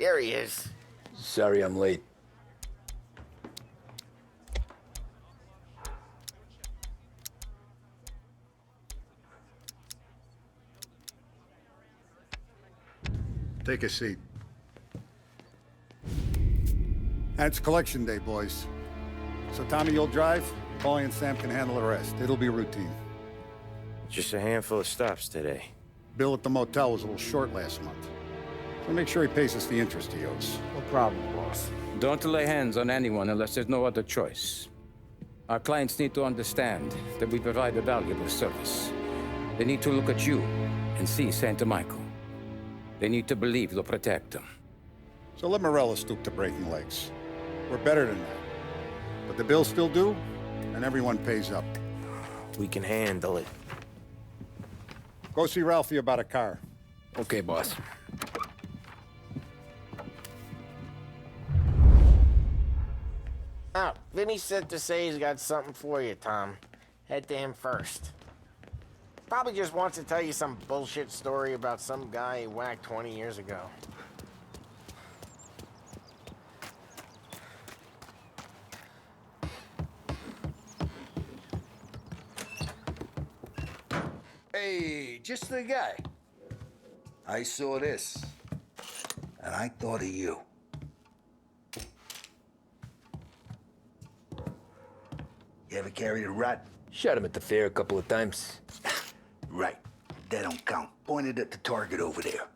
There he is. Sorry I'm late. Take a seat. And it's collection day, boys. So Tommy, you'll drive. Paulie and Sam can handle the rest. It'll be routine. Just a handful of stops today. Bill at the motel was a little short last month. So make sure he pays us the interest he owes. No problem, boss. Don't lay hands on anyone unless there's no other choice. Our clients need to understand that we provide a valuable service. They need to look at you and see Santa Michael. They need to believe you'll protect them. So let Morella stoop to breaking legs. We're better than that. But the bill's still due, and everyone pays up. We can handle it. Go see Ralphie about a car. Okay, boss. Oh, Vinny said to say he's got something for you, Tom. Head to him first. Probably just wants to tell you some bullshit story about some guy he whacked 20 years ago. Hey, just the guy. I saw this, and I thought of you. You ever carried a rat? Shot him at the fair a couple of times. Right. That don't count. Pointed at the target over there.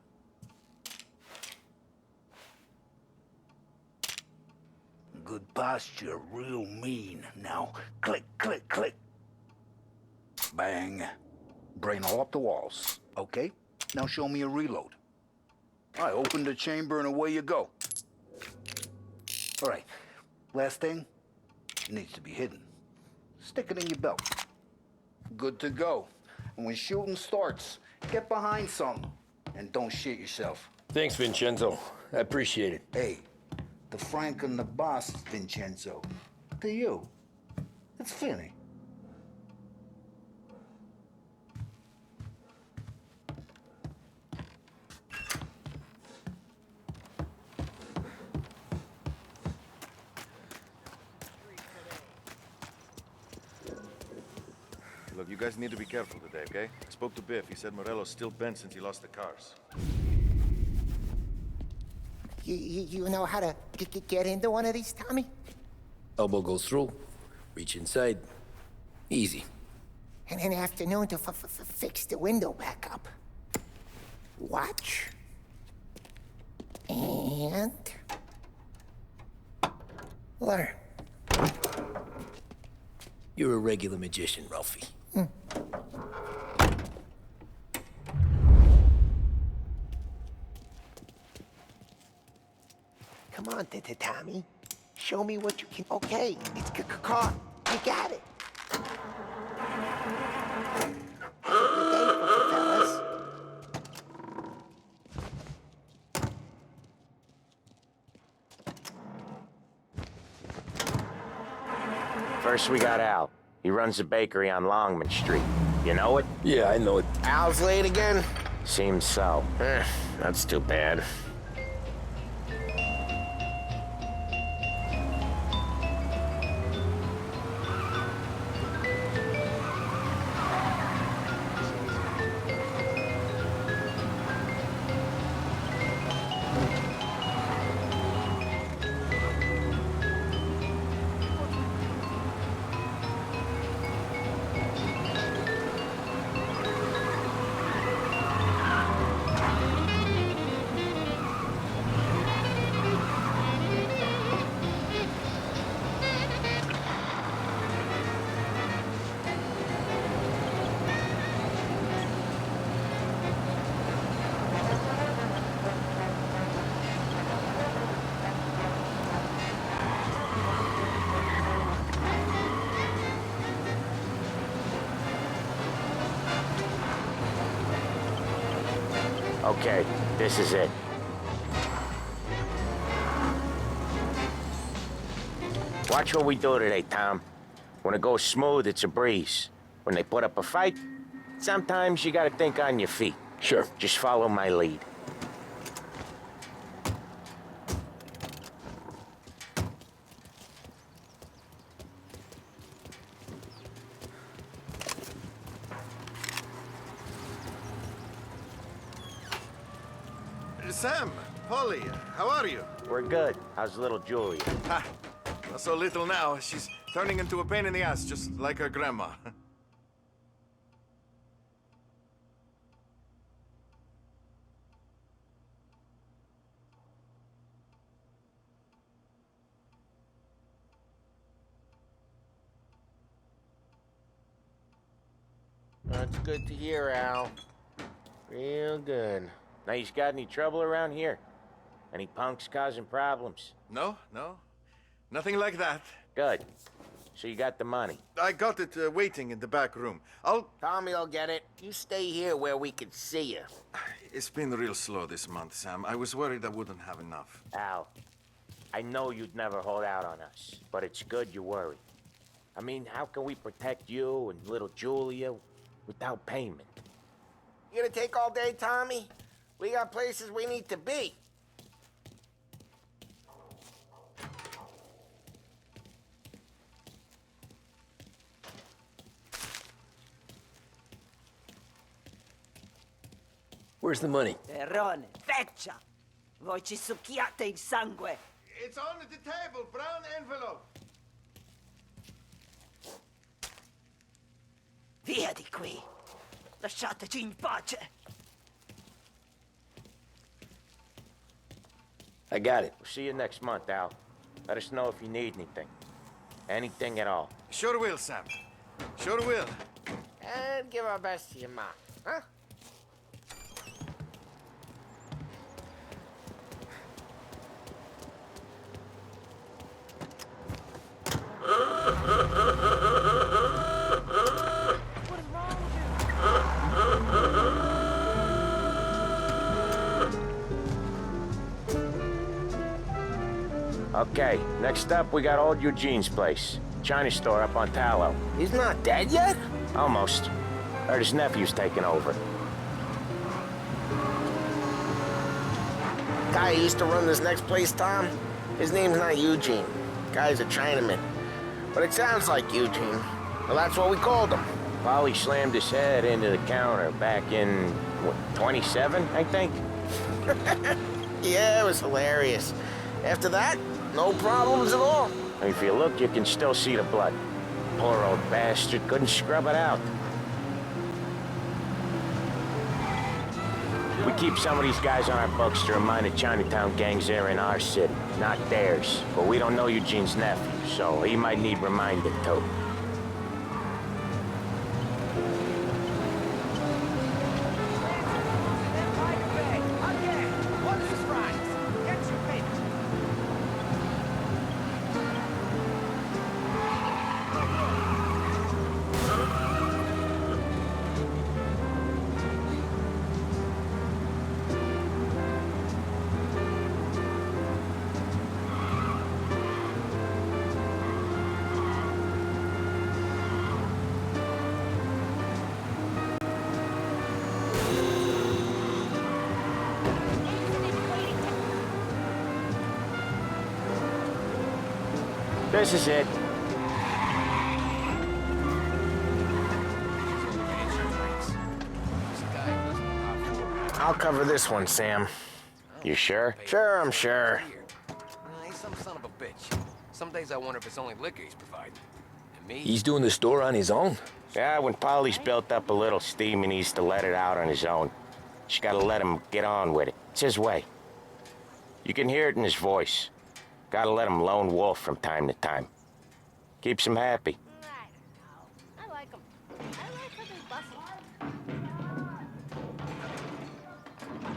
Good posture, real mean. Now, click, click, click. Bang. Brain all up the walls. Okay, now show me a reload. I open the chamber and away you go. All right, last thing, it needs to be hidden. Stick it in your belt. Good to go. And when shooting starts, get behind something and don't shit yourself. Thanks, Vincenzo. I appreciate it. Hey, the Frank and the boss, Vincenzo. To you, it's Finny. Look, you guys need to be careful today, okay? I spoke to Biff. He said Morello's still bent since he lost the cars. You know how to get into one of these, Tommy? Elbow goes through. Reach inside. Easy. And in the afternoon to fix the window back up. Watch. And... learn. You're a regular magician, Ralphie. Come on, Tommy. Show me what you can... Okay, it's caught. You got it. Good day, fellas. First, we got Al. He runs a bakery on Longman Street. You know it? Yeah, I know it. Al's late again? Seems so. That's too bad. Okay, this is it. Watch what we do today, Tom. When it goes smooth, it's a breeze. When they put up a fight, sometimes you gotta think on your feet. Sure. Just follow my lead. Sam, Polly, how are you? We're good. How's little Julia? Ha! Not so little now. She's turning into a pain in the ass, just like her grandma. That's good to hear, Al. Real good. Now, you got any trouble around here? Any punks causing problems? No, no. Nothing like that. Good. So you got the money. I got it waiting in the back room. Tommy will get it. You stay here where we can see you. It's been real slow this month, Sam. I was worried I wouldn't have enough. Al, I know you'd never hold out on us, but it's good you worry. I mean, how can we protect you and little Julia without payment? You gonna take all day, Tommy? We got places we need to be. Where's the money? Perrone, feccia! Voi ci succhiate il sangue! It's on the table, brown envelope. Via di qui! Lasciateci in pace! I got it. We'll see you next month, Al. Let us know if you need anything. Anything at all. Sure will, Sam. Sure will. And give our best to your mom, huh? Okay, next up we got old Eugene's place. China store up on Tallow. He's not dead yet? Almost. Heard his nephew's taking over. Guy who used to run this next place, Tom, his name's not Eugene. Guy's a Chinaman. But it sounds like Eugene. Well, that's what we called him. While he slammed his head into the counter back in, what, 27, I think? Yeah, it was hilarious. After that, no problems at all. If you look, you can still see the blood. Poor old bastard couldn't scrub it out. We keep some of these guys on our books to remind the Chinatown gangs they're in our city, not theirs. But we don't know Eugene's nephew, so he might need reminding too. This is it. I'll cover this one, Sam. You sure? Sure, I'm sure. He's some son of a bitch. Some days I wonder if it's only liquor he's providing. And me? He's doing the store on his own? Yeah, when Polly's built up a little steam, he needs to let it out on his own. Just gotta let him get on with it. It's his way. You can hear it in his voice. Gotta let him lone wolf from time to time. Keeps him happy. I like him. I like how they bustle.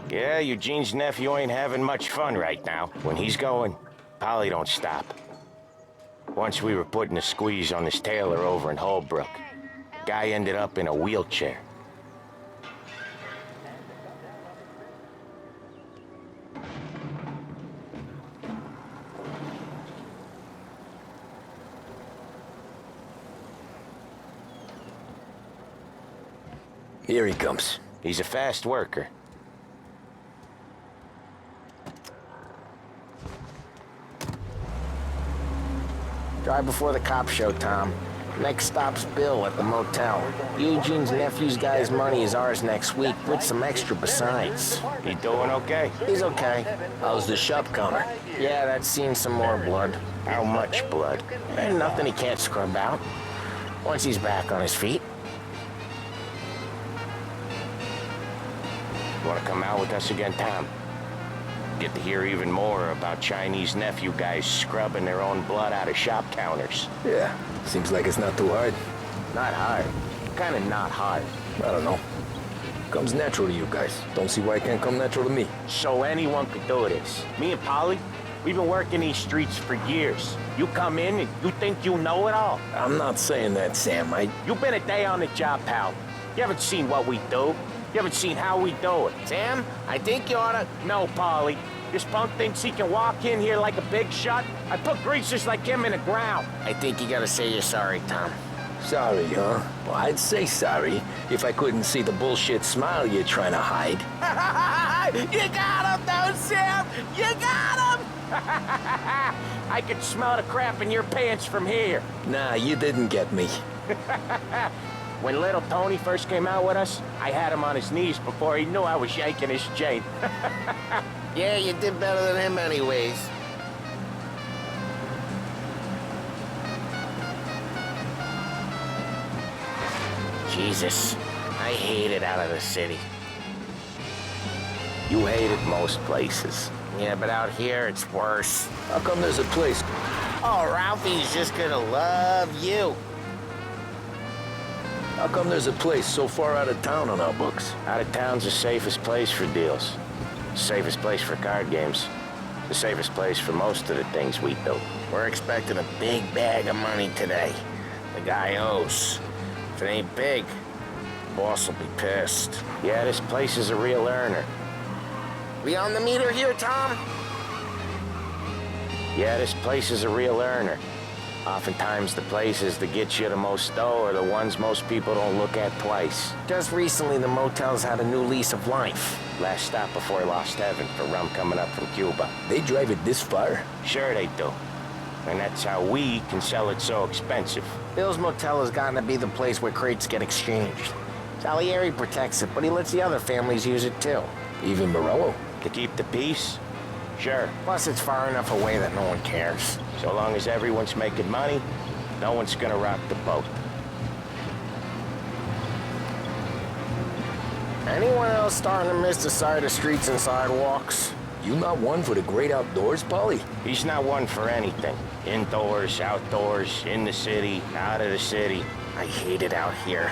Yeah, Eugene's nephew ain't having much fun right now. When he's going, Polly don't stop. Once we were putting a squeeze on this tailor over in Holbrook. Guy ended up in a wheelchair. Here he comes. He's a fast worker. Drive before the cops show, Tom. Next stop's Bill at the motel. Eugene's nephew's guy's money is ours next week, with some extra besides. He doing okay? He's okay. How's the shop counter? Yeah, that's seen some more blood. How much blood? Ain't nothing he can't scrub out. Once he's back on his feet. Want to come out with us again, Tom? Get to hear even more about Chinese nephew guys scrubbing their own blood out of shop counters. Yeah, seems like it's not too hard. Not hard. Kinda not hard. I don't know. Comes natural to you guys. Don't see why it can't come natural to me. So anyone could do this. Me and Polly, we've been working these streets for years. You come in and you think you know it all. I'm not saying that, Sam. You've been a day on the job, pal. You haven't seen what we do. You haven't seen how we do it. Sam, I think you oughta... No, Polly. This punk thinks he can walk in here like a big shot. I put greasers like him in the ground. I think you gotta say you're sorry, Tom. Sorry, huh? Well, I'd say sorry if I couldn't see the bullshit smile you're trying to hide. You got him, though, Sam! You got him! I could smell the crap in your pants from here. Nah, you didn't get me. When little Tony first came out with us, I had him on his knees before he knew I was yanking his chain. Yeah, you did better than him anyways. Jesus, I hate it out of the city. You hate it most places. Yeah, but out here, it's worse. How come there's a place? Oh, Ralphie's just gonna love you. How come there's a place so far out of town on our books? Out of town's the safest place for deals. The safest place for card games. The safest place for most of the things we do. We're expecting a big bag of money today. The guy owes. If it ain't big, the boss will be pissed. Yeah, this place is a real earner. We on the meter here, Tom? Yeah, this place is a real earner. Oftentimes, the places that get you the most dough are the ones most people don't look at twice. Just recently, the motel's had a new lease of life. Last stop before Lost Heaven for rum coming up from Cuba. They drive it this far? Sure they do. And that's how we can sell it so expensive. Bill's Motel has gotten to be the place where crates get exchanged. Salieri protects it, but he lets the other families use it too. Even Morello? To keep the peace? Sure. Plus, it's far enough away that no one cares. So long as everyone's making money, no one's gonna rock the boat. Anyone else starting to miss the side of streets and sidewalks? You not one for the great outdoors, Polly? He's not one for anything. Indoors, outdoors, in the city, out of the city. I hate it out here.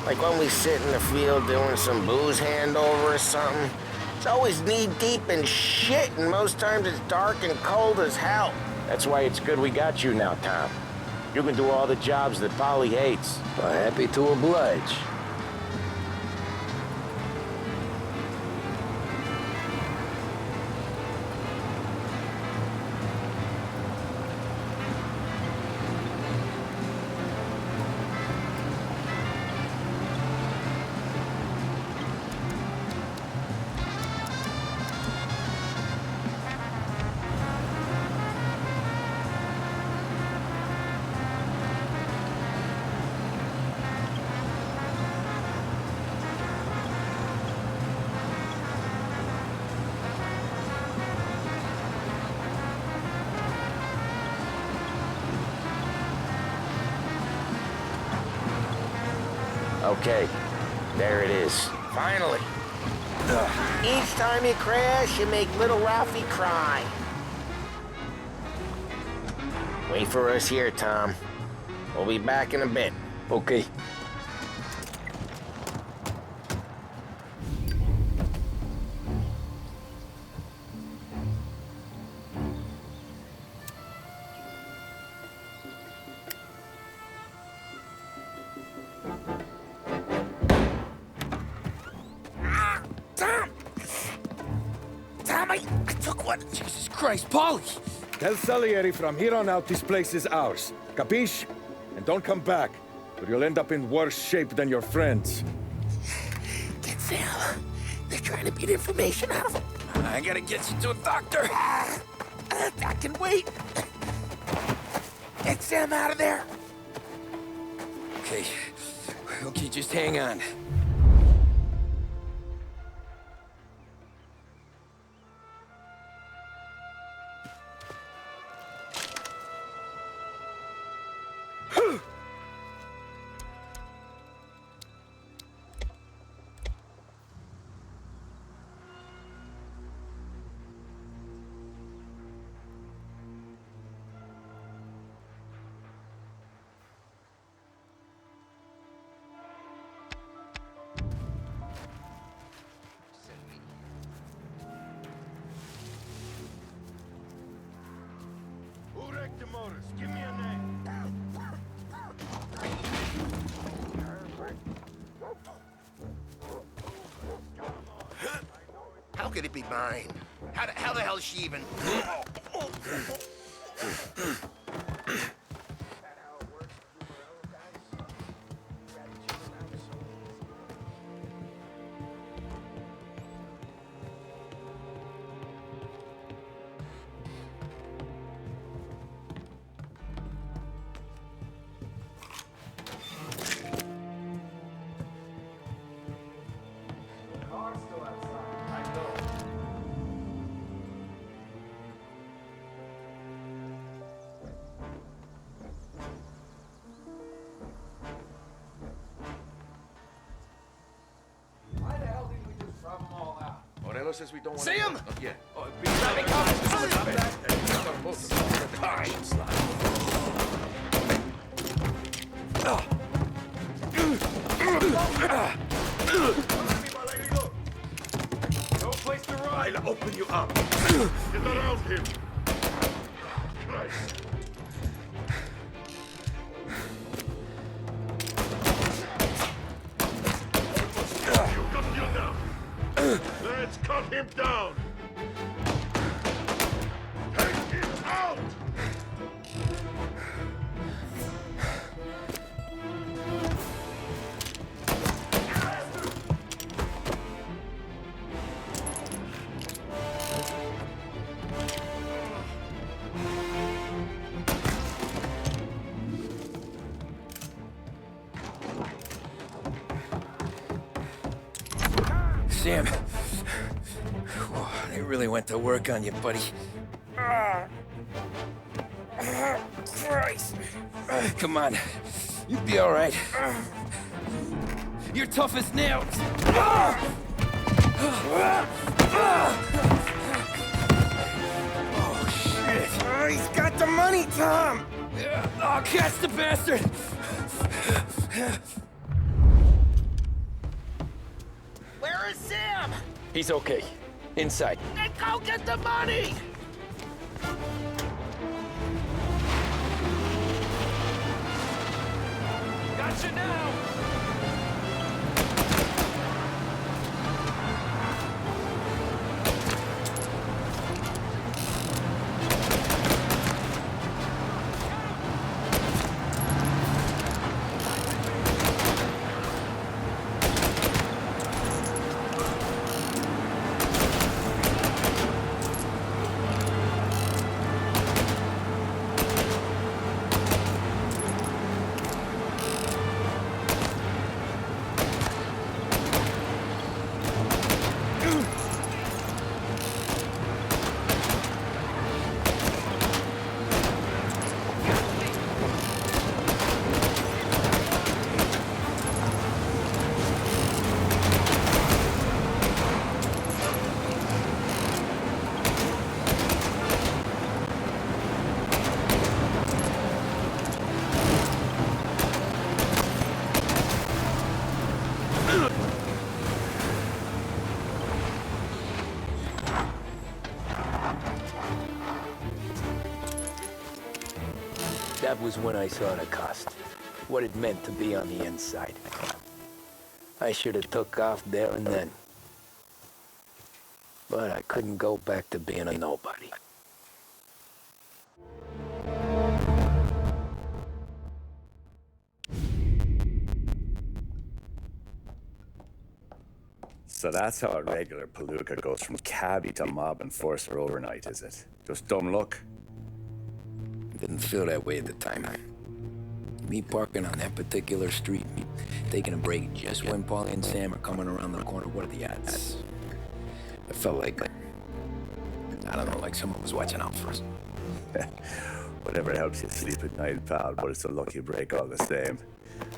Like when we sit in the field doing some booze handover or something. It's always knee-deep in shit, and most times it's dark and cold as hell. That's why it's good we got you now, Tom. You can do all the jobs that Polly hates. Well, happy to oblige. Okay, there it is. Finally. Each time you crash, you make little Ralphie cry. Wait for us here, Tom. We'll be back in a bit. Okay. I took one. Jesus Christ, Polly! Tell Salieri from here on out this place is ours. Capiche? And don't come back, or you'll end up in worse shape than your friends. Get Sam. They're trying to beat information out of him. I gotta get you to a doctor. I can wait. Get Sam out of there. Okay. Okay, just hang on. Who wrecked the motors? Give me a name. How could it be mine? How the hell is she even? Morello says we don't want See him? Not yet. Oh, No place to ride. I'll open you up. Get around him. Christ. You got him down. Let's cut him down. Take him out. Sam. Whoa, they really went to work on you, buddy. Christ. Come on. You'll be all right. You're tough as nails. Oh, shit. He's got the money, Tom! Oh, catch the bastard! Where is Sam? He's okay. Inside. Then go get the money! Gotcha now! That was when I saw the cost. What it meant to be on the inside. I should have took off there and then. But I couldn't go back to being a nobody. So that's how a regular palooka goes from cabbie to mob enforcer overnight, is it? Just dumb luck? Didn't feel that way at the time. Me parking on that particular street, taking a break just when Paulie and Sam are coming around the corner. What are the odds? I felt like, I don't know, like someone was watching out for us. Whatever helps you sleep at night, pal, but it's a lucky break all the same.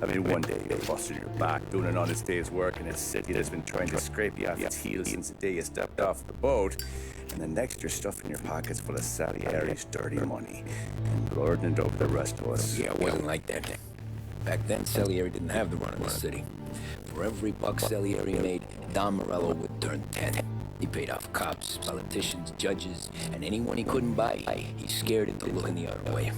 I mean, one day you busted your back doing an honest day's work in a city that's been trying to scrape you off its heels since the day you stepped off the boat, and the next you're stuffing your pockets full of Salieri's dirty money and lording it over the rest of us. Yeah, it wasn't like that. Back then, Salieri didn't have the run of the city. For every buck Salieri made, Don Morello would turn 10. He paid off cops, politicians, judges, and anyone he couldn't buy, he scared into looking the other way.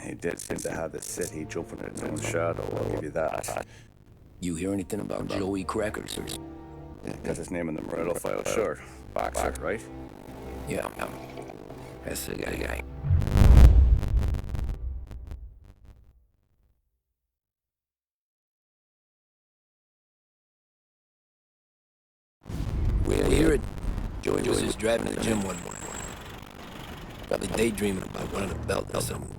He did seem to have the city jumping in its own shadow, I'll give you that. You hear anything about Joey Crackers? Yeah, got his name in the Morello file, sure. Boxer, right? Yeah, that's the guy. We hear it. Joey was just driving to the gym one morning. Probably daydreaming about running a belt or something.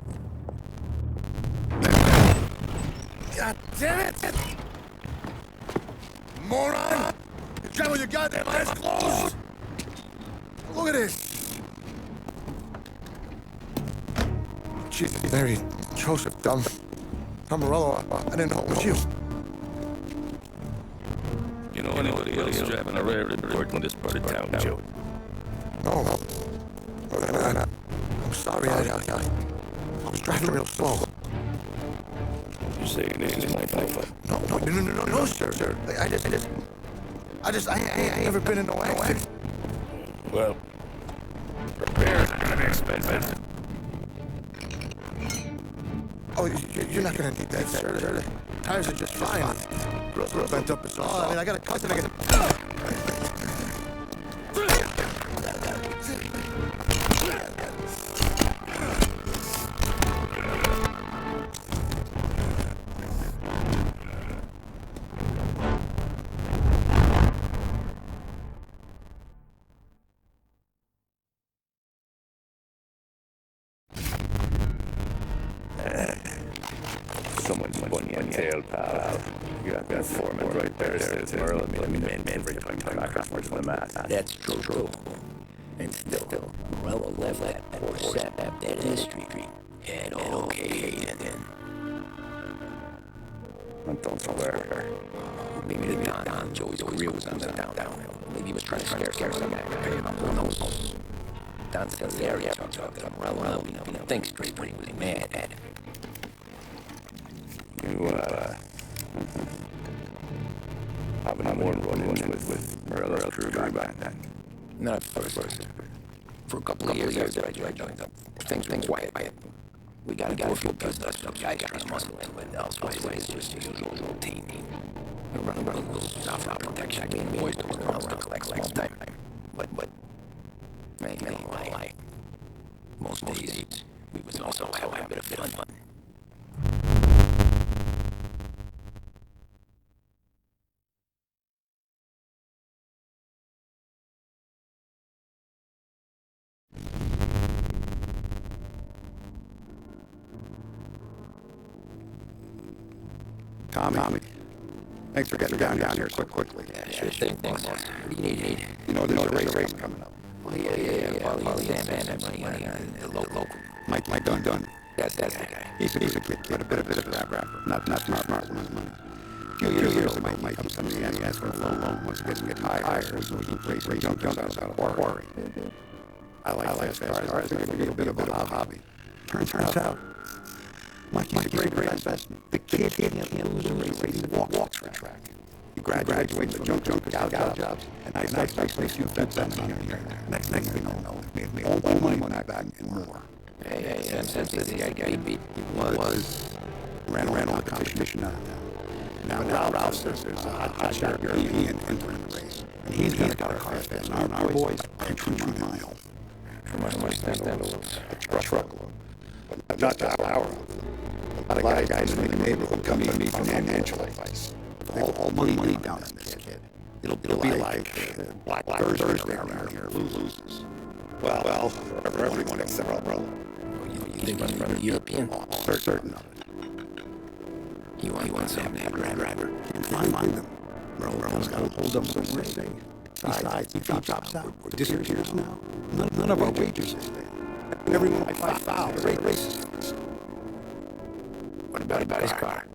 God damn it! Moron! You got with your goddamn eyes closed! Look at this! Jesus, Mary, Joseph, Tom Morello, I didn't know it was you. You know anybody else driving a rare report in this part of town, Joe? No. I'm sorry, I was driving real slow. You say your name is my papa? No, sir. I ain't never been in no accident. Well, repairs are gonna be expensive. Oh, you're not gonna need that, sir. The tires are just fine. Real bent up as all. I mean, I got a cut and I got. Someone's bunny and tail, pal. You got that foreman right there. Says Merle made him men every time crackers were to the mat. That's true. And still, Morello left that poor sap that history. And okay, then. I don't know where. Maybe Don Joey's career was on the downhill. Maybe he was trying to scare someone. Who knows? Don Salieri talked about Morello. He didn't think straight when he was mad at him. You, having more run-ins with Morello's crew back then? Not at first. For a couple of years after I joined up, things were quiet. We got a few business guys trying to muscle in, but elsewise it's just the usual routine. We run around with software protection. Me and the boys don't around to collect small time. But, make me lie. Most days, we was also having a bit of fun. Tommy, thanks for getting down here so quickly. Yeah, sure thing. Thanks. What do you need? You know, there's a race coming up. Well, yeah. Polly and money on the local. Mike done. That's the guy. He's a kid, but a bit of a rapper. Not too smart with his money. A few years ago, Mike comes to me and asks for a loan once he gets higher, so he can race junk out of a quarry. I like that stars. I think it'll be a bit of a hobby. Turns out, Mikey's a great investment. The kid can't lose a race. He walks for a track. He graduates from junk jobs, and nicely few feds on here and there. Next thing we know, made me all my money back and more. Hey, Sam says the guy he beat. He ran all the competition now Ralph says there's a hot shot European entering the race. And he's got a car fast, and our boys can true mile. From my understanding, a truck. But not just our own. A lot of guys in the neighborhood come to me for financial advice. All money down on this kid. It'll be like Black Thursday around here. Loses. Well, for everyone except our brother. You think he's from European? Certain of it. You want some that driver and find them. Merle's got to hold up what we're saying. Besides, if he drops out or disappears now, none of our wagers is there. Everyone will fight foul. Racist. What about his car?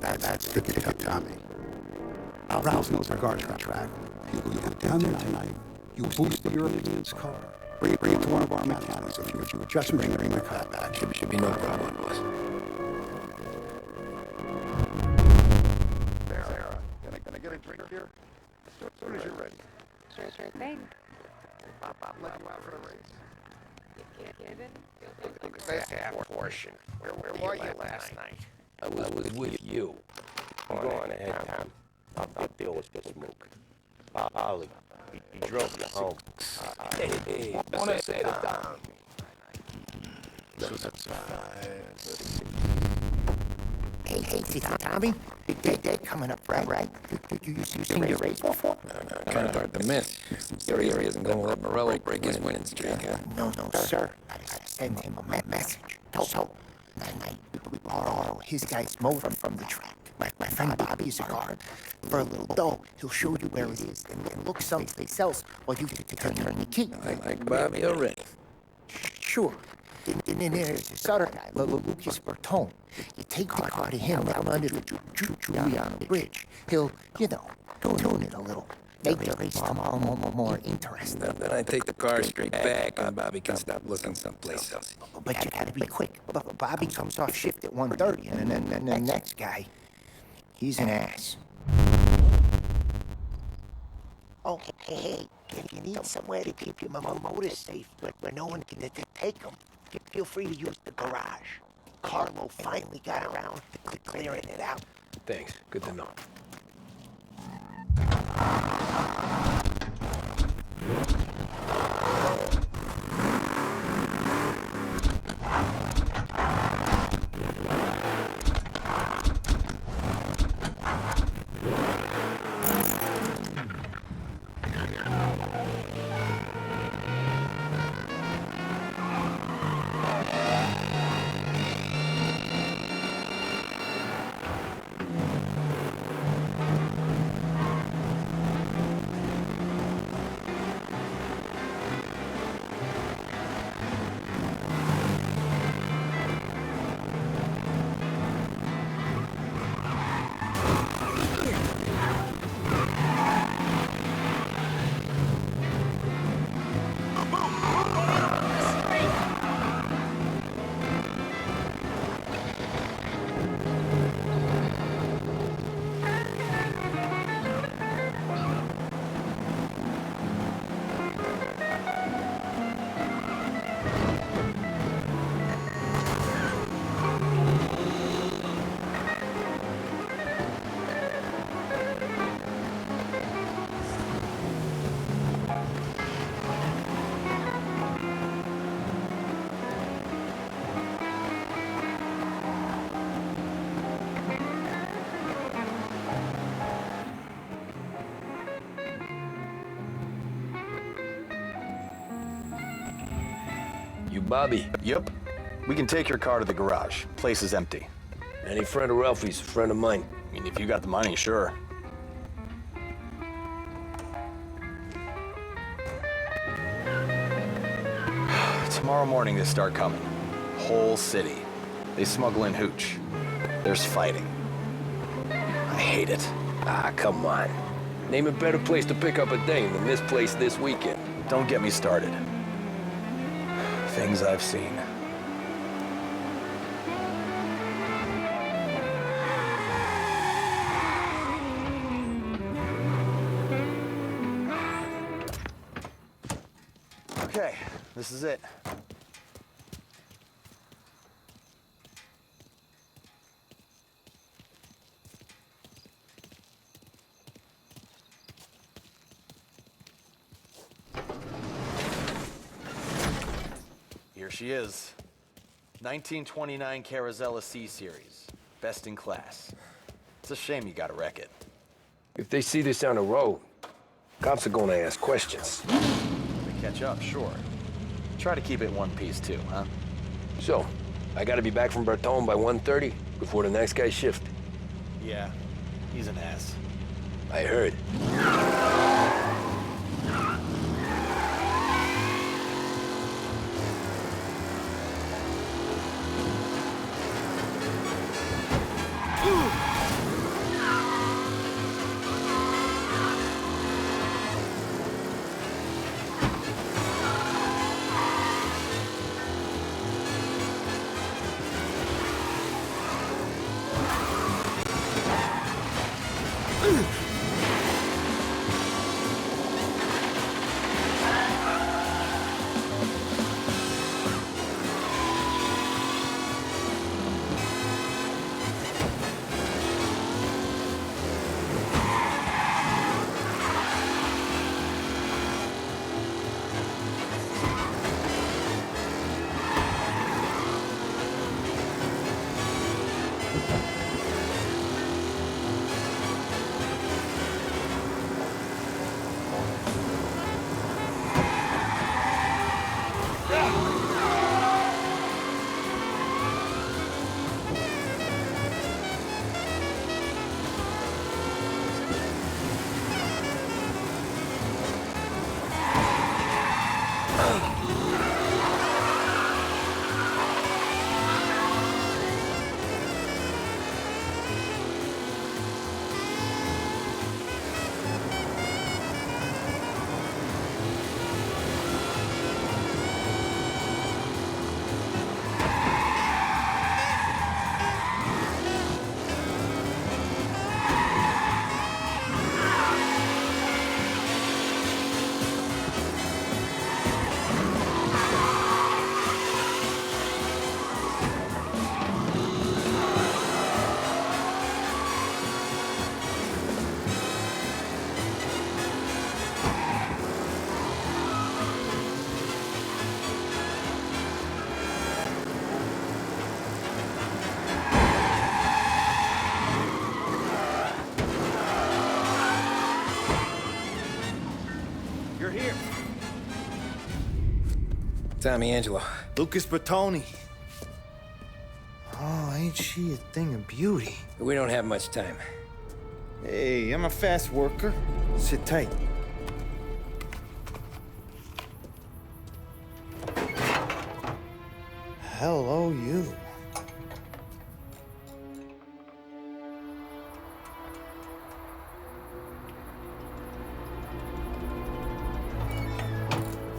That's the ticket, Tommy. Rouse knows our guards got track. You go down there tonight. You boost the European's car. Bring it to one of our mechanics. If you just bring the car back, Should be no problem, boss. Sarah, can I get a drink here? As soon as you're ready. Sure thing. I'll let you out for the race. Look at that portion. Where were you last night? I was with you. Go on ahead, Tom. I'll deal with the smoke. Ollie, he drove you home. Hey, wanna say it down. Hey, see, Tommy? Big day coming up, right? You seen your race before? Kind of hard to miss. Area isn't going to let Morello break his winning streak, huh? No, sir. I gotta send him a message. So, we borrow his guy's motor from the track. My friend Bobby's a guard. For a little dough, he'll show you where it is and look someplace else while you turn the key. Like Bobby already. Sure. Then there's this other guy, Lucas Bertone. You take the car to him down under the Juliana Bridge. He'll, tune it a little. Make the race more interesting. Then I take the car straight back and Bobby can stop looking someplace else. But you gotta be quick. Bobby comes off shift at 1:30, and then the next guy, he's an ass. Oh, hey, if you need somewhere to keep your motor safe, where no one can take them, feel free to use the garage. Carlo finally got around to clearing it out. Thanks. Good to know. Bobby. Yep. We can take your car to the garage. Place is empty. Any friend of Ralphie's, a friend of mine. I mean, if you got the money, sure. Tomorrow morning they start coming. Whole city. They smuggle in hooch. There's fighting. I hate it. Ah, come on. Name a better place to pick up a dame than this place this weekend. Don't get me started. Things I've seen. Okay, this is it. Here she is. 1929 Carazella C-Series. Best in class. It's a shame you gotta wreck it. If they see this on the road, cops are gonna ask questions. They catch up, sure. Try to keep it one piece too, huh? So, I gotta be back from Bertone by 1:30 before the next guy shifts. Yeah, he's an ass. I heard. Tommy Angelo. Lucas Bertoni. Oh, ain't she a thing of beauty? We don't have much time. Hey, I'm a fast worker. Sit tight. Hello, you.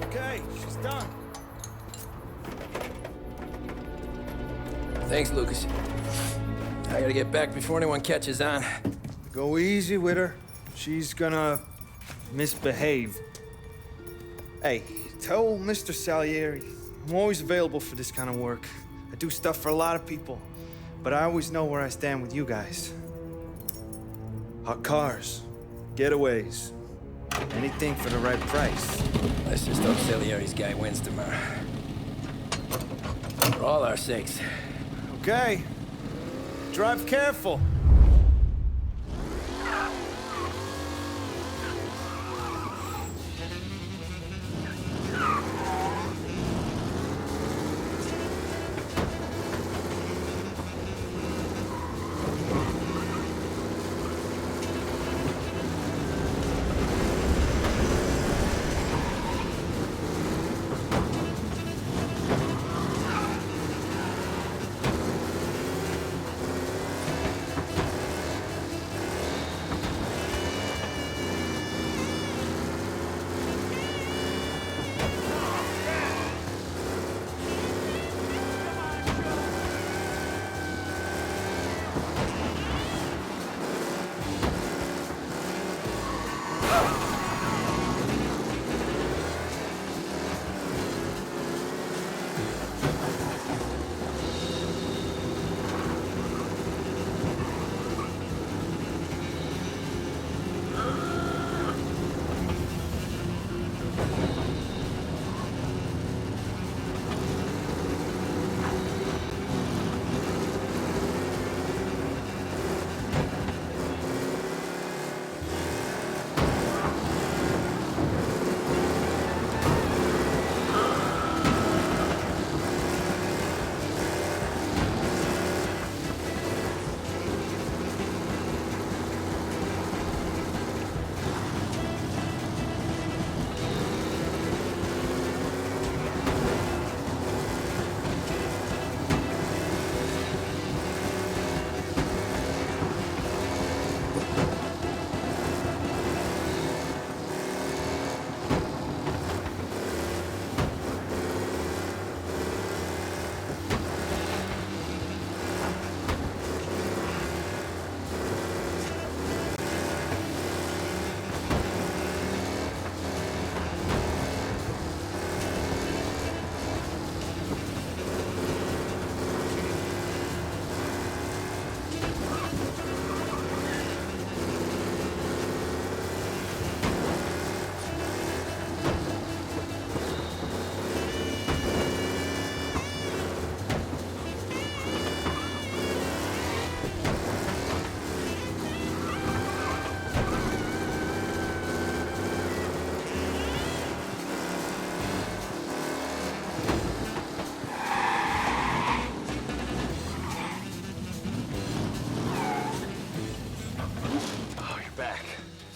Okay, she's done. Thanks, Lucas. I gotta get back before anyone catches on. Go easy with her. She's gonna misbehave. Hey, tell Mr. Salieri I'm always available for this kind of work. I do stuff for a lot of people, but I always know where I stand with you guys. Hot cars, getaways, anything for the right price. Let's just hope Salieri's guy wins tomorrow. For all our sakes. Okay. Drive careful.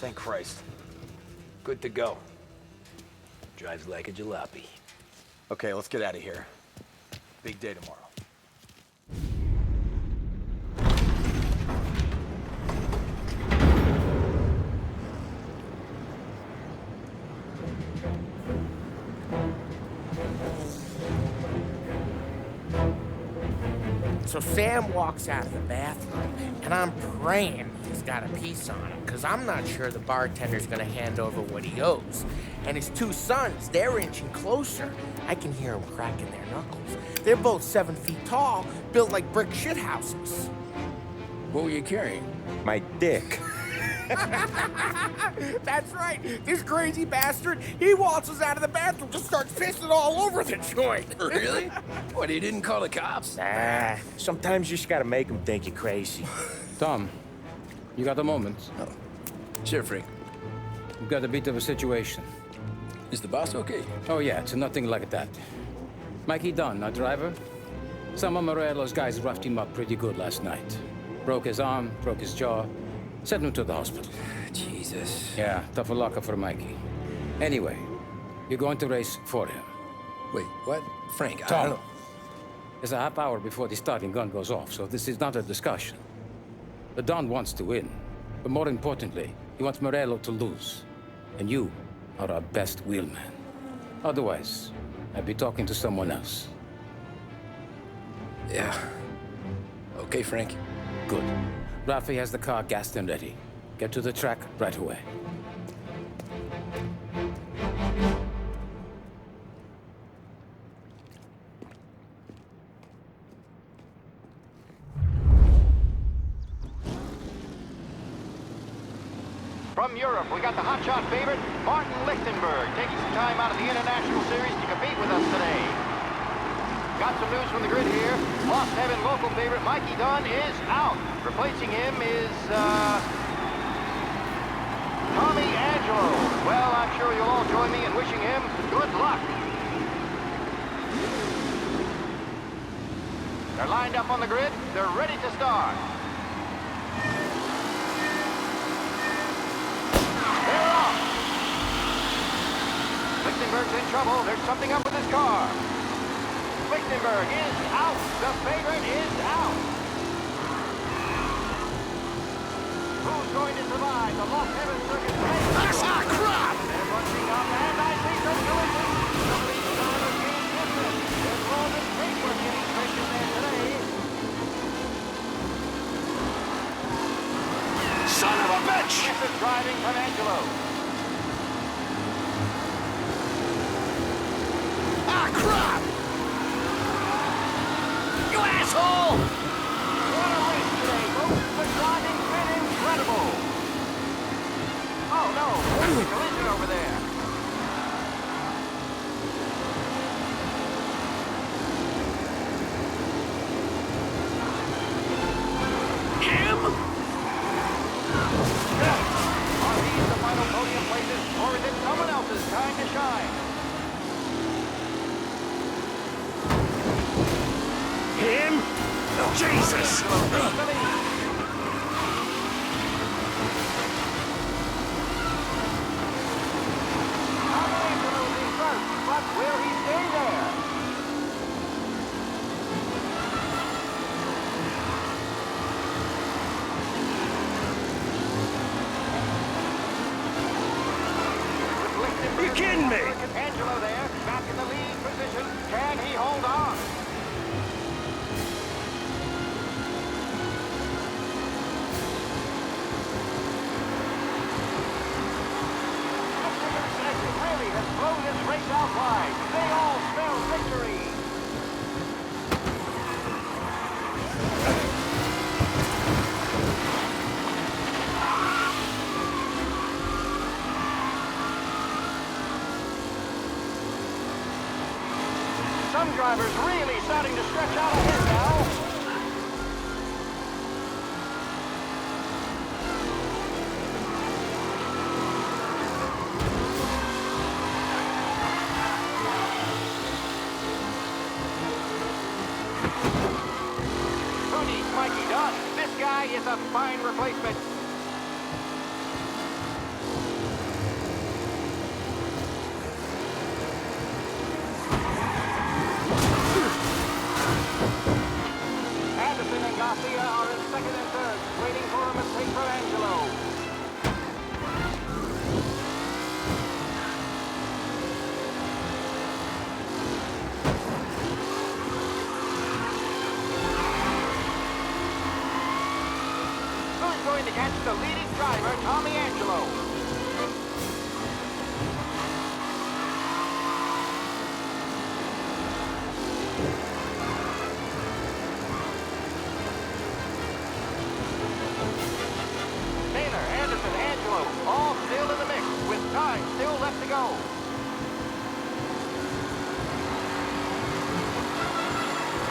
Thank Christ. Good to go. Drives like a jalopy. Okay, let's get out of here. Big day tomorrow. So Sam walks out of the bathroom, and I'm praying he's got a piece on him, because I'm not sure the bartender's gonna hand over what he owes. And his two sons, they're inching closer. I can hear them cracking their knuckles. They're both 7 feet tall, built like brick shithouses. What were you carrying? My dick. That's right. This crazy bastard, he waltzes out of the bathroom and starts pissing all over the joint. Really? What, he didn't call the cops? Nah, sometimes you just gotta make them think you're crazy. Tom, you got a moment? Oh. Sure, Frank. We've got a bit of a situation. Is the boss okay? Oh yeah, it's nothing like that. Mikey Dunn, our driver. Some of Morello's guys roughed him up pretty good last night. Broke his arm, broke his jaw. Sent him to the hospital. Jesus. Yeah, tough luck for Mikey. Anyway, you're going to race for him. Wait, what? Frank, I Tom, don't... it's a half hour before the starting gun goes off, so this is not a discussion. The Don wants to win, but more importantly, he wants Morello to lose. And you are our best wheelman. Otherwise, I'd be talking to someone else. Yeah. Okay, Frank. Good. Rafi has the car gassed and ready. Get to the track right away. From Europe, we got the hotshot favorite, Martin Lichtenberg, taking some time out of the International Series to compete with us today. Got some news from the grid here. Lost Heaven local favorite Mikey Dunn is out. Replacing him is, Tommy Angelo. Well, I'm sure you'll all join me in wishing him good luck. They're lined up on the grid. They're ready to start. They're off. Lichtenberg's in trouble. There's something up with his car. Lichtenberg is out. The favorite is out. Who's going to survive the Lost Heaven Circuit race? That's our crap! They're bunching up, and I see some collisions. Some of these drivers gain distance. There's more than paintwork getting stretched in there today. Son of a bitch! This is driving from Angelo. Ah, crap! You asshole! What a race today, folks. The driving's been incredible. Oh, no. There's a collision over there. Him? Are these the final podium places, or is it someone else's time to shine? Him? Oh, Jesus! But will he stay there? You kidding me? Angelo there, back in the lead position. Can he hold on? Really has blown this race out wide. They all spell victory. Some drivers really starting to stretch out ahead now. Mikey Dunn. This guy is a fine replacement. Mafia are in second and third, waiting for a mistake from Angelo. Who's going to catch the leading driver, Tommy Angelo? All still in the mix, with time still left to go.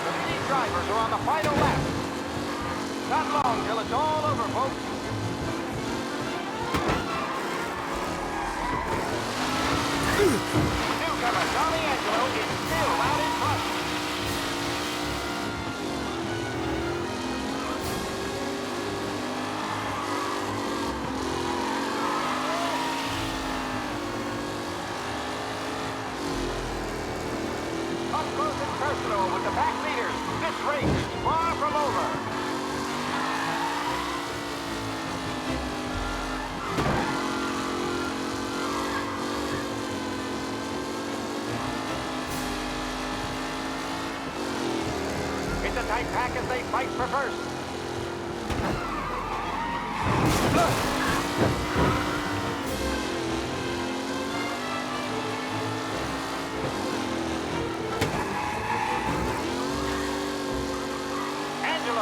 The leading drivers are on the final lap. Not long till it's all over, folks. Newcomer Tommy Angelo is still out in front. Personal with the back leaders. This race is far from over. It's a tight pack as they fight for first.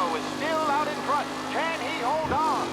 Is still out in front. Can he hold on?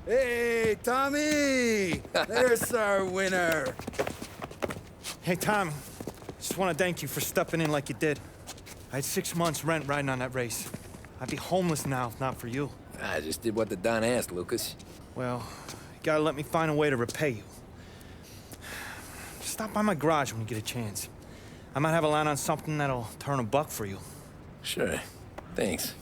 Hey, Tommy! There's our winner. Hey, Tommy. Just want to thank you for stepping in like you did. I had 6 months rent riding on that race. I'd be homeless now if not for you. I just did what the Don asked, Lucas. Well, you gotta let me find a way to repay you. Stop by my garage when you get a chance. I might have a line on something that'll turn $1 for you. Sure. Thanks.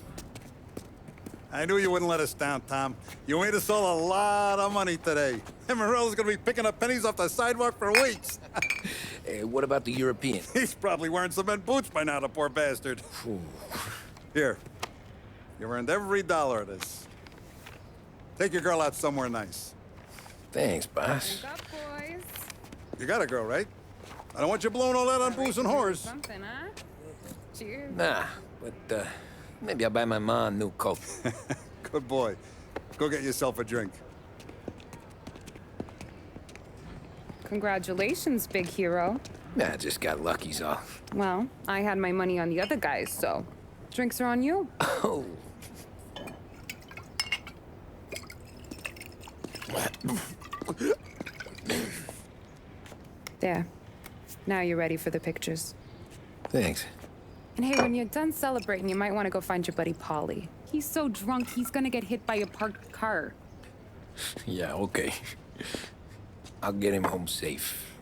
I knew you wouldn't let us down, Tom. You made us all a lot of money today. And Morello's gonna be picking up pennies off the sidewalk for weeks. Hey, what about the European? He's probably wearing cement boots by now, the poor bastard. Here. You earned every dollar of this. Take your girl out somewhere nice. Thanance, boss. Wake up, boys. You got a girl, right? I don't want you blowing all that on booze and whores. Something, huh? Cheers. Nah, but, maybe I'll buy my mom a new coat. Good boy. Go get yourself a drink. Congratulations, big hero. Nah, just got lucky's all. Well, I had my money on the other guys, so drinks are on you. Oh. There. Now you're ready for the pictures. Thanks. And hey, when you're done celebrating, you might want to go find your buddy Paulie. He's so drunk, he's gonna get hit by a parked car. Yeah, okay. I'll get him home safe.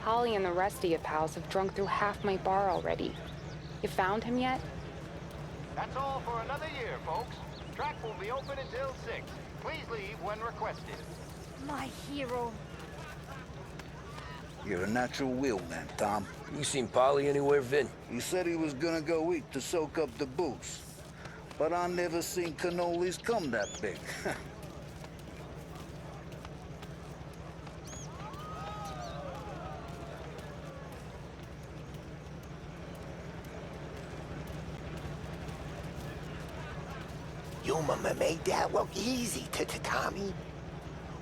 Holly and the rest of your pals have drunk through half my bar already. You found him yet? That's all for another year, folks. Track will be open until 6. Please leave when requested. My hero. You're a natural wheel man, Tom. You seen Polly anywhere, Vin? He said he was gonna go eat to soak up the booze. But I never seen cannolis come that big. You made that look easy to Tommy.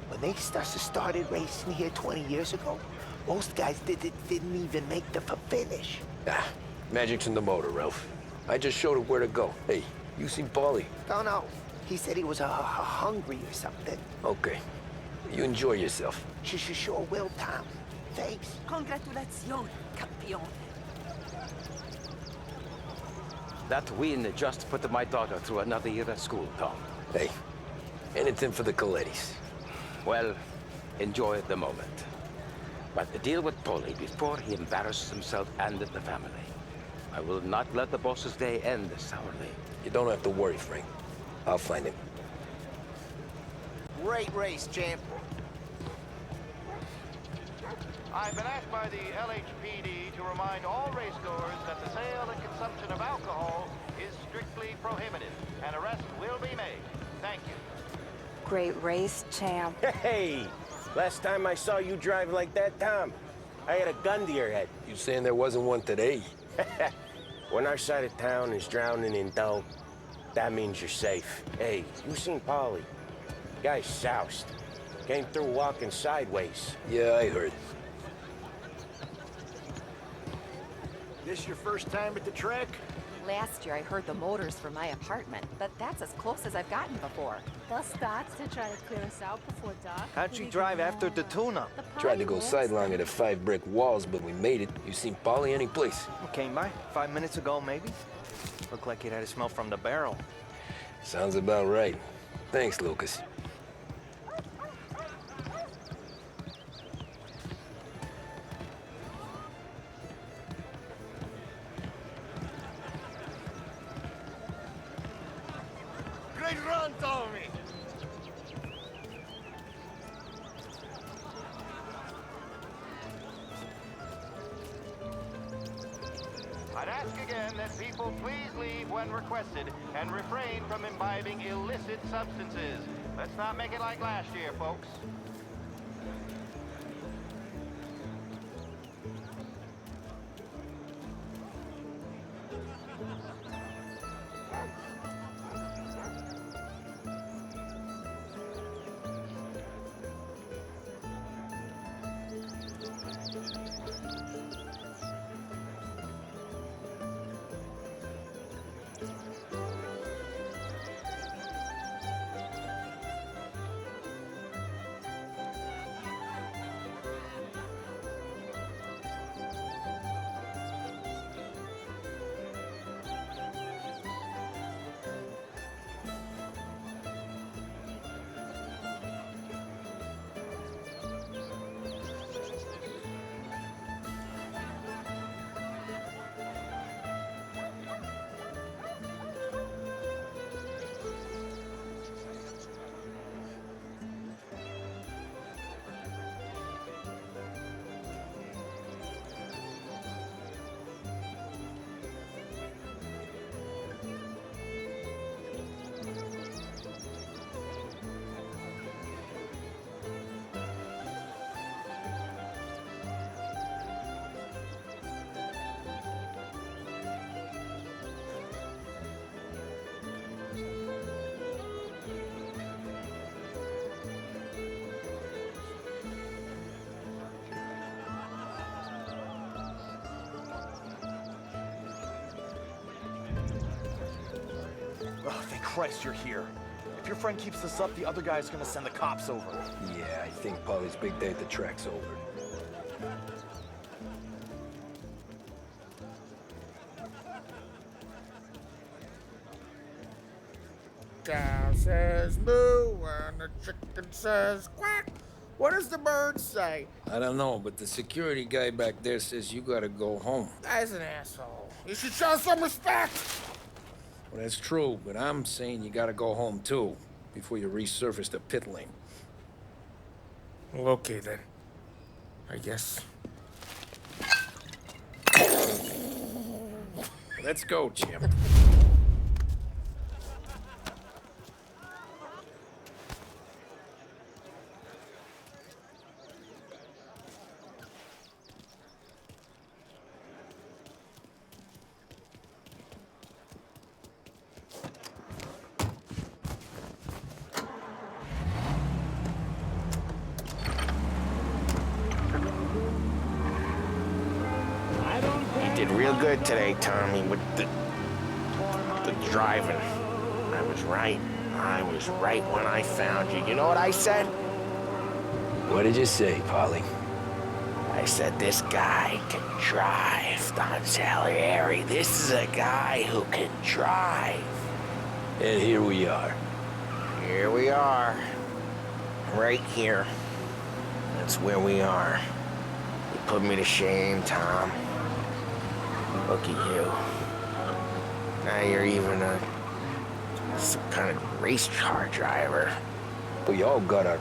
When they started racing here 20 years ago, most guys didn't even make the finish. Ah, magic's in the motor, Ralph. I just showed him where to go. Hey, you seen Paulie? Don't know. He said he was hungry or something. Okay. You enjoy yourself. Sure will, Tom. Thanks. Congratulations, campeón. That win just put my daughter through another year at school, Tom. Hey, anything for the Colettis. Well, enjoy the moment. But deal with Paulie before he embarrasses himself and the family. I will not let the boss's day end sourly. You don't have to worry, Frank. I'll find him. Great race, champ. I've been asked by the LHPD to remind all racegoers that the sale and consumption of alcohol is strictly prohibited, and arrests will be made. Thank you. Great race, champ. Hey! Last time I saw you drive like that, Tom, I had a gun to your head. You saying there wasn't one today? When our side of town is drowning in dough, that means you're safe. Hey, you seen Paulie? Guy's soused. Came through walking sideways. Yeah, I heard. This your first time at the track? Last year I heard the motors from my apartment, but that's as close as I've gotten before. They'll start to try to clear us out before dark. How'd you drive after the tuna? Tried to go sidelong at the 5 brick walls, but we made it. You seen Paulie any place? Came by 5 minutes ago, maybe. Looked like it had a smell from the barrel. Sounds about right. Thanks, Lucas. Great run, Tommy! I'd ask again that people please leave when requested and refrain from imbibing illicit substances. Let's not make it like last year, folks. Oh, thank Christ you're here. If your friend keeps this up, the other guy's gonna send the cops over. Yeah, I think Paulie's big day at the track's over. Cow says moo and the chicken says quack. What does the bird say? I don't know, but the security guy back there says you gotta go home. Guy's an asshole. You should show some respect. Well, that's true, but I'm saying you gotta go home too, before you resurface the pit lane. Well, okay then. I guess. Let's go, champ. real good today, Tommy, with the driving. I was right. I was right when I found you. You know what I said? What did you say, Polly? I said, this guy can drive, Don Salieri. This is a guy who can drive. And here we are. Here we are. Right here. That's where we are. You put me to shame, Tom. Look at you. Now you're even some kind of race car driver. We all got our...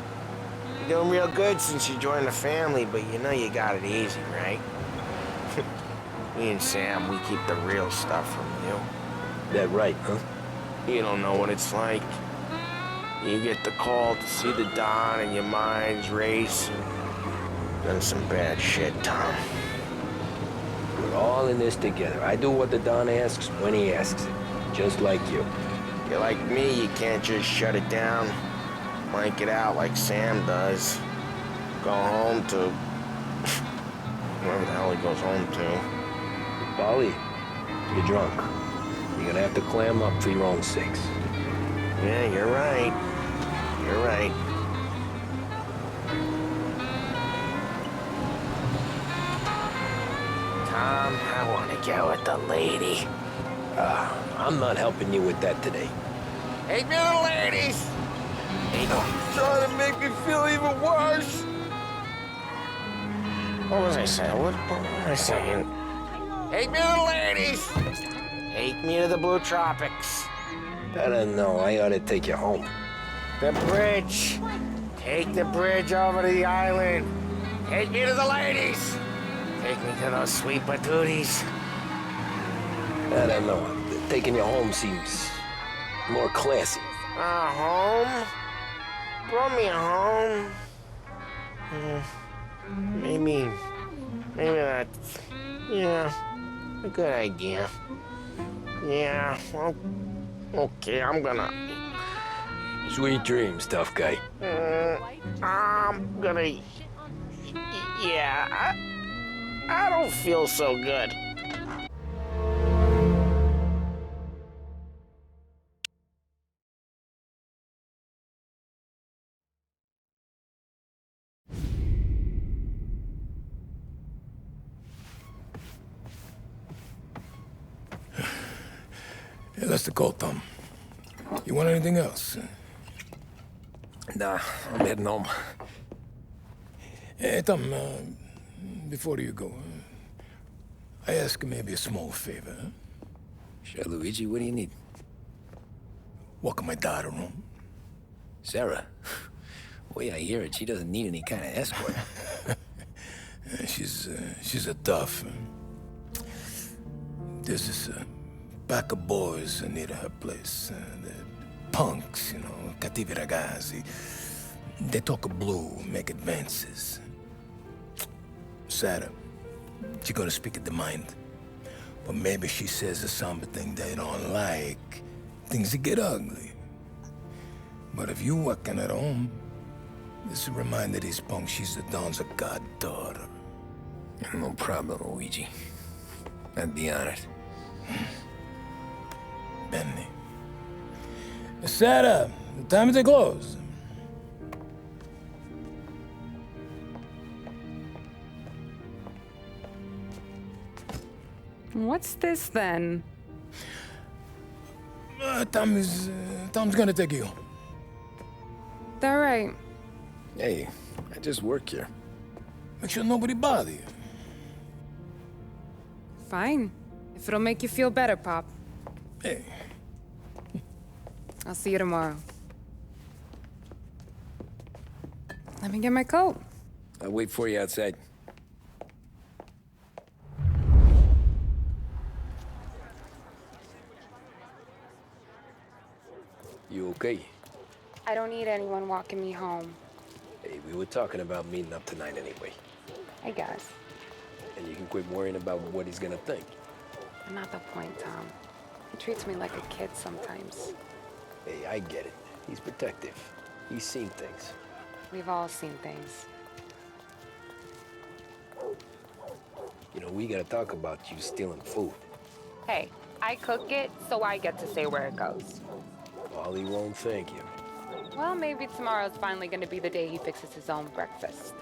You're doing real good since you joined the family, but you know you got it easy, right? Me and Sam, we keep the real stuff from you. That right, huh? You don't know what it's like. You get the call to see the Don and your mind's racing. Done some bad shit, Tom. We're all in this together. I do what the Don asks when he asks it. Just like you. You're like me, you can't just shut it down. Blank it out like Sam does. Go home to... wherever the hell he goes home to. Polly, you're drunk. You're gonna have to clam up for your own sakes. Yeah, you're right. You're right. Tom, I want to get with the lady. I'm not helping you with that today. Take me to the ladies! Trying to make me feel even worse. What was I saying? What was I saying? Take me to the ladies! Take me to the Blue Tropics. I don't know. I ought to take you home. The bridge. Take the bridge over to the island. Take me to the ladies. Take me to those sweet patooties. I don't know. Taking you home seems more classy. Home? Brought me home. Maybe that's, yeah, a good idea. Yeah, well, okay, I'm gonna... Sweet dreams, tough guy. I'm gonna... Yeah, I don't feel so good. Yeah, that's the call, Tom. You want anything else? Nah, I'm heading home. Hey, Tom, before you go, I ask maybe a small favor. Huh? Sure, Luigi, what do you need? Walk my daughter home. Sarah? The way I hear it, she doesn't need any kind of escort. She's a tough. There's this pack of boys near her place. The punks, you know, cattivi ragazzi. They talk blue, make advances. Sarah, she gonna speak at the mind. But maybe she says something they don't like. Things get ugly. But if you walking at home, this will remind these punks she's the Don's goddaughter. No problem, Luigi. I'd be honored. Benny. Sarah, time to close. What's this then? Tom's gonna take you home. All right. Hey, I just work here. Make sure nobody bother you. Fine. If it'll make you feel better, Pop. Hey. I'll see you tomorrow. Let me get my coat. I'll wait for you outside. You okay? I don't need anyone walking me home. Hey, we were talking about meeting up tonight anyway. I guess. And you can quit worrying about what he's gonna think. Not the point, Tom. He treats me like a kid sometimes. Hey, I get it. He's protective. He's seen things. We've all seen things. You know, we gotta talk about you stealing food. Hey, I cook it, so I get to say where it goes. Ollie won't thank you. Well, maybe tomorrow's finally gonna be the day he fixes his own breakfast.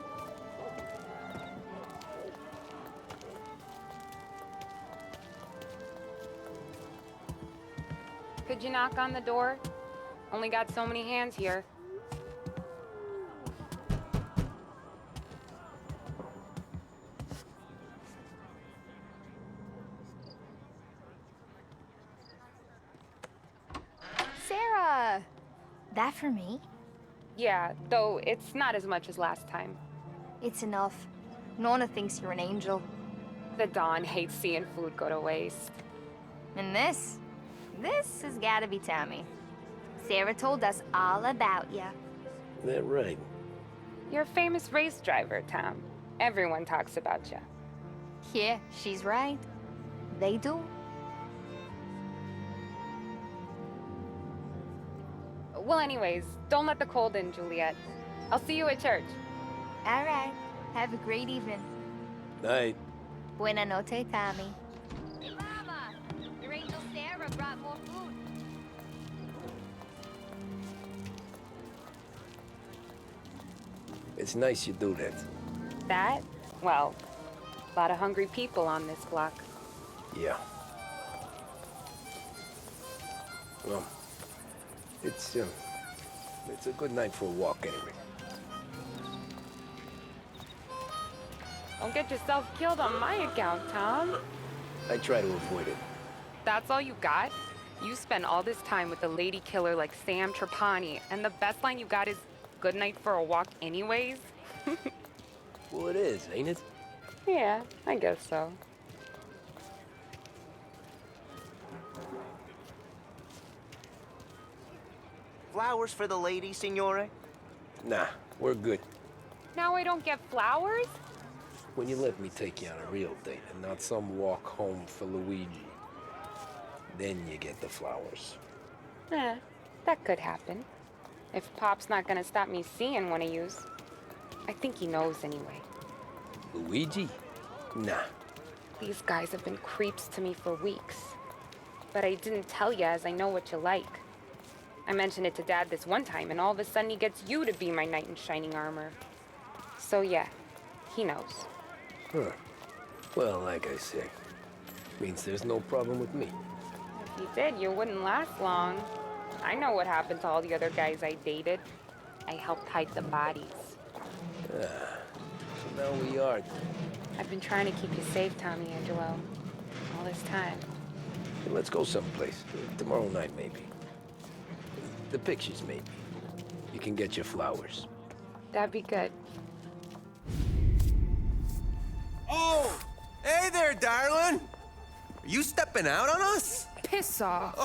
Could you knock on the door? Only got so many hands here. Sarah! That for me? Yeah, though it's not as much as last time. It's enough. Nona thinks you're an angel. The Dawn hates seeing food go to waste. And this has gotta be Tammy. Sarah told us all about you. That right? You're a famous race driver, Tom. Everyone talks about you. Yeah, she's right. They do. Well, anyways, don't let the cold in, Juliet. I'll see you at church. All right. Have a great evening. Night. Buena noche, Tommy. Hey, Mama! Your angel Sarah brought more food. It's nice you do that. That? Well, a lot of hungry people on this block. Yeah. Well, it's a good night for a walk anyway. Don't get yourself killed on my account, Tom. I try to avoid it. That's all you got? You spend all this time with a lady killer like Sam Trapani, and the best line you got is, "Good night for a walk anyways"? Well, it is, ain't it? Yeah, I guess so. Flowers for the lady, signore? Nah, we're good. Now I don't get flowers? When you let me take you on a real date and not some walk home for Luigi, then you get the flowers. That could happen. If Pop's not gonna stop me seeing one of yous. I think he knows anyway. Luigi? Nah. These guys have been creeps to me for weeks. But I didn't tell you as I know what you like. I mentioned it to Dad this one time, and all of a sudden he gets you to be my knight in shining armor. So yeah, he knows. Huh. Well, like I say, means there's no problem with me. If you did, you wouldn't last long. I know what happened to all the other guys I dated. I helped hide the bodies. So now we are. I've been trying to keep you safe, Tommy Angelo. All this time. Let's go someplace. Tomorrow night, maybe. The pictures, maybe. You can get your flowers. That'd be good. Oh! Hey there, darling! Are you stepping out on us? Piss off.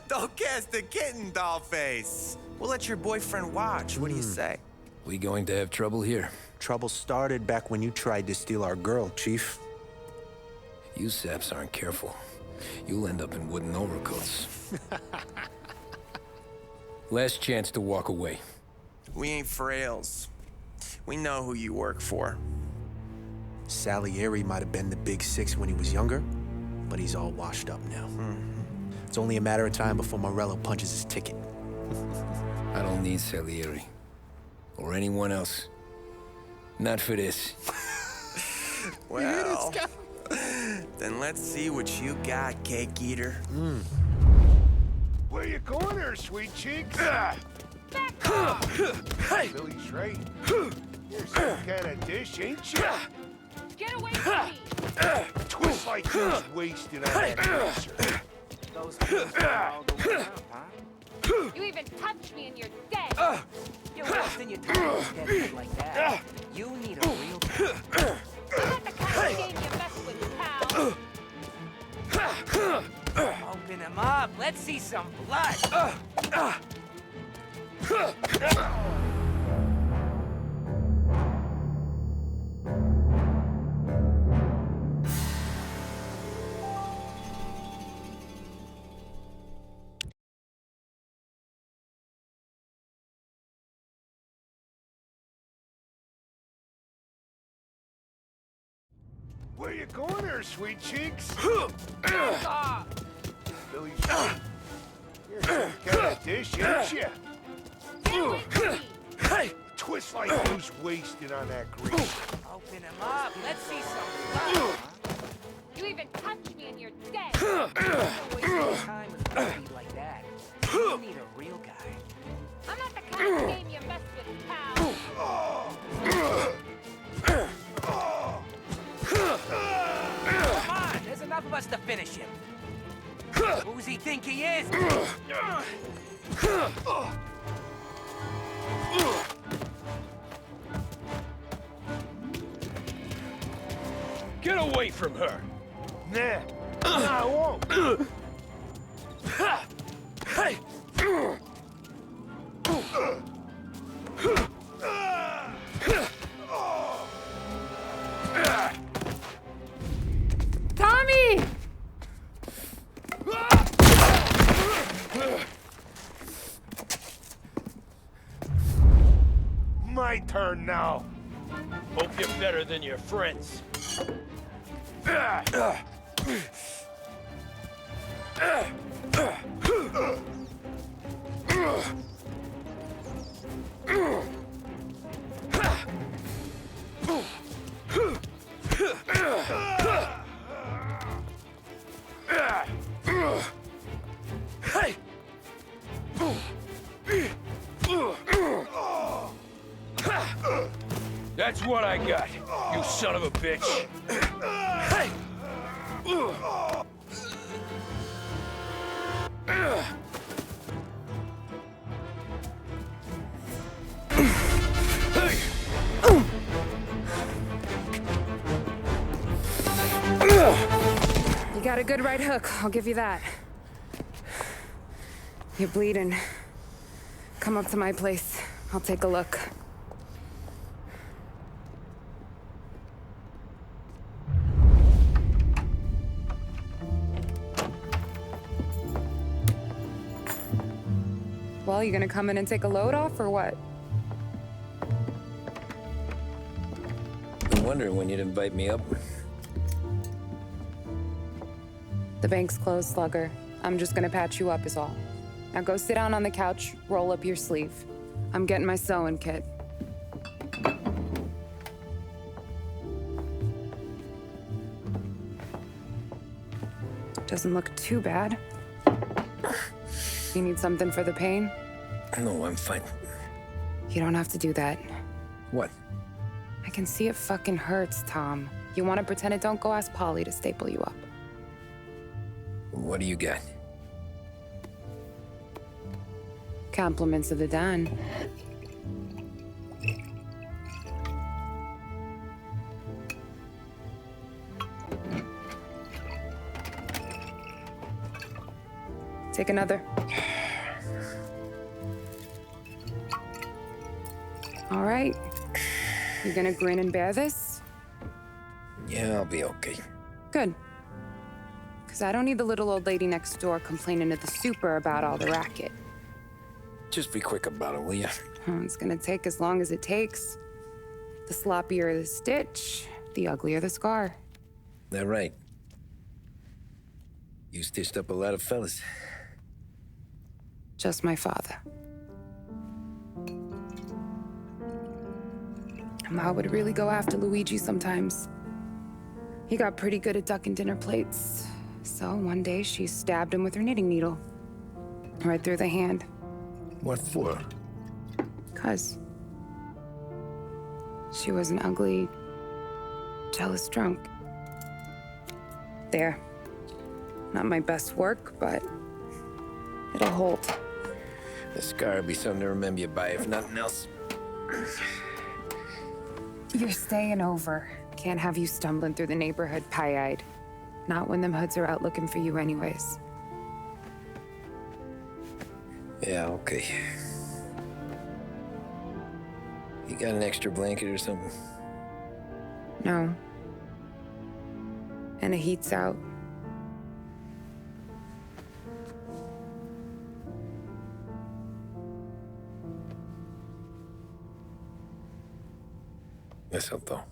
Don't cast a kitten, dollface. We'll let your boyfriend watch. What do you say? We going to have trouble here? Trouble started back when you tried to steal our girl, Chief. You saps aren't careful. You'll end up in wooden overcoats. Last chance to walk away. We ain't frails. We know who you work for. Salieri might have been the big six when he was younger, but he's all washed up now. It's only a matter of time before Morello punches his ticket. I don't need Salieri. Or anyone else. Not for this. Well, then let's see what you got, cake eater. Where you going there, sweet cheeks? Hey! Billy Trey. You're some kind of dish, ain't you? Get away from me! Twist like this wasted on that picture. Those kids are all the way around, huh? You even touch me and you're dead! You're wasting your time getting like that. You need a real Not the kind of game you mess with, pal! Open him up. Let's see some blood. Where you going there, sweet cheeks? Billy, you're some kind of dish, ain't you? Twist like who's wasted on that grease. Open him up. Let's see some blood. You even touch me and you're dead. Don't waste your time with a baby like that. You need a real guy. I'm not the kind of game you mess with, pal. Come on, there's enough of us to finish him. Who's he think he is? Get away from her! Nah, I won't. Hey! Tommy! My turn now. Hope you're better than your friends. That's what I got, you son of a bitch. Hey! You got a good right hook, I'll give you that. You're bleeding. Come up to my place. I'll take a look. Well, you gonna come in and take a load off, or what? I'm wondering when you'd invite me up. The bank's closed, Slugger. I'm just gonna patch you up is all. Now go sit down on the couch, roll up your sleeve. I'm getting my sewing kit. Doesn't look too bad. You need something for the pain? No, I'm fine. You don't have to do that. What? I can see it fucking hurts, Tom. You want to pretend it don't? Go ask Polly to staple you up. What do you got? Compliments of the Don. Take another. All right. You gonna grin and bear this? Yeah, I'll be okay. Good. Because I don't need the little old lady next door complaining to the super about all the racket. Just be quick about it, will ya? It's gonna take as long as it takes. The sloppier the stitch, the uglier the scar. That right. You stitched up a lot of fellas. Just my father. Ma would really go after Luigi sometimes. He got pretty good at ducking dinner plates. So one day she stabbed him with her knitting needle. Right through the hand. What for? 'Cause she was an ugly, jealous drunk. There. Not my best work, but it'll hold. The scar will be something to remember you by, if nothing else. You're staying over. Can't have you stumbling through the neighborhood pie-eyed. Not when them hoods are out looking for you anyways. Yeah, okay. You got an extra blanket or something? No. And the heat's out. Yes, I'll though.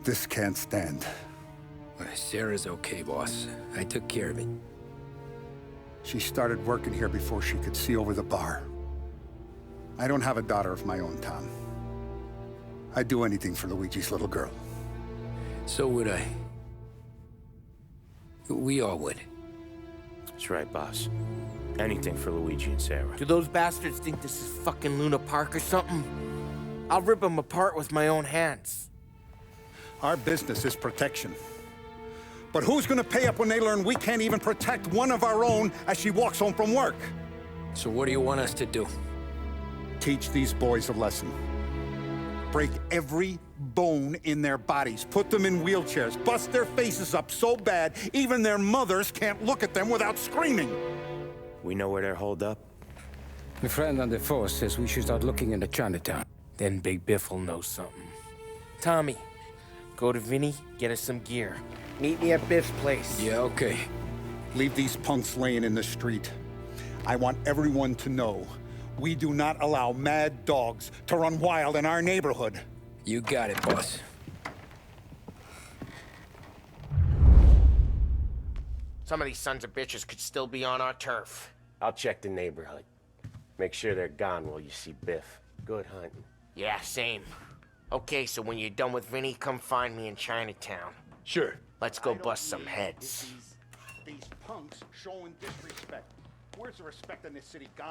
This can't stand. Sarah's okay, boss. I took care of it. She started working here before she could see over the bar. I don't have a daughter of my own, Tom. I'd do anything for Luigi's little girl. So would I. We all would. That's right, boss. Anything for Luigi and Sarah. Do those bastards think this is fucking Luna Park or something? I'll rip them apart with my own hands. Our business is protection. But who's gonna pay up when they learn we can't even protect one of our own as she walks home from work? So what do you want us to do? Teach these boys a lesson. Break every bone in their bodies, put them in wheelchairs, bust their faces up so bad even their mothers can't look at them without screaming. We know where they're holed up? My friend on the force says we should start looking into Chinatown. Then Big Biff will know something. Tommy, go to Vinny, get us some gear. Meet me at Biff's place. Yeah, okay. Leave these punks laying in the street. I want everyone to know we do not allow mad dogs to run wild in our neighborhood. You got it, boss. Some of these sons of bitches could still be on our turf. I'll check the neighborhood. Make sure they're gone while you see Biff. Good hunting. Yeah, same. Okay, so when you're done with Vinny, come find me in Chinatown. Sure. Let's go bust some heads. These punks showing disrespect. Where's the respect in this city gone?